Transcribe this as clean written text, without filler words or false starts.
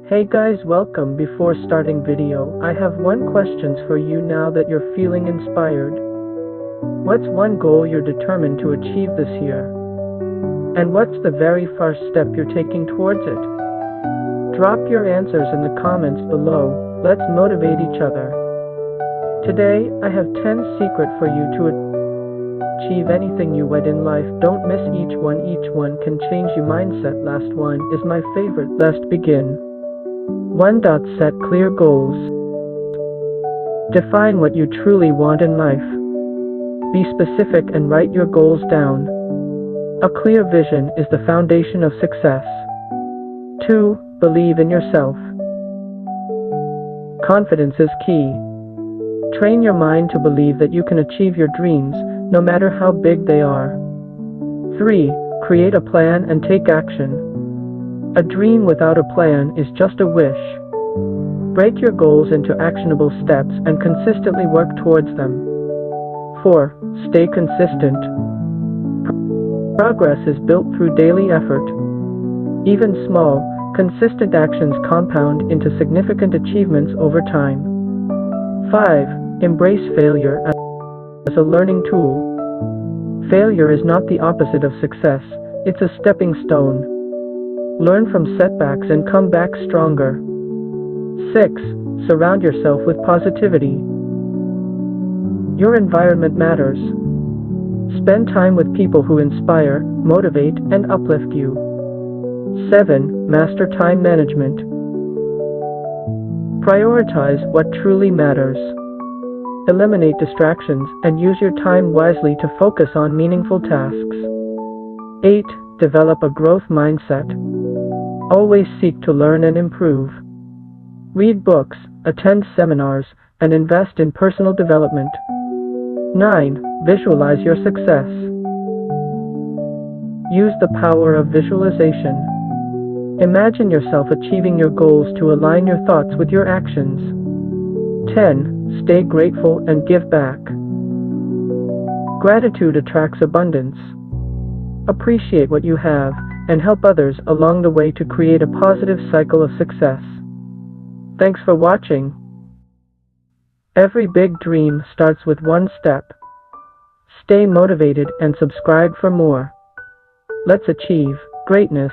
Hey guys, welcome. Before starting video, I have one questions for you now that you're feeling inspired. What's one goal you're determined to achieve this year? And what's the very first step you're taking towards it? Drop your answers in the comments below. Let's motivate each other. Today, I have 10 secrets for you to achieve anything you want in life. Don't miss each one. Each one can change your mindset. Last one is my favorite. Let's begin. 1. Set clear goals. Define what you truly want in life. Be specific and write your goals down. A clear vision is the foundation of success. 2. Believe in yourself. Confidence is key. Train your mind to believe that you can achieve your dreams, no matter how big they are. 3. Create a plan and take action. A dream without a plan is just a wish. Break your goals into actionable steps and consistently work towards them. 4. Stay consistent. Progress is built through daily effort. Even small, consistent actions compound into significant achievements over time. 5. Embrace failure as a learning tool. Failure is not the opposite of success, it's a stepping stone. Learn from setbacks and come back stronger. 6. Surround yourself with positivity. Your environment matters. Spend time with people who inspire, motivate, and uplift you. 7. Master time management. Prioritize what truly matters. Eliminate distractions and use your time wisely to focus on meaningful tasks. 8. Develop a growth mindset. Always seek to learn and improve. Read books, attend seminars, and invest in personal development. 9. Visualize your success. Use the power of visualization. Imagine yourself achieving your goals to align your thoughts with your actions. 10. Stay grateful and give back. Gratitude attracts abundance. Appreciate what you have and help others along the way to create a positive cycle of success. Thanks for watching. Every big dream starts with one step. Stay motivated and subscribe for more. Let's achieve greatness.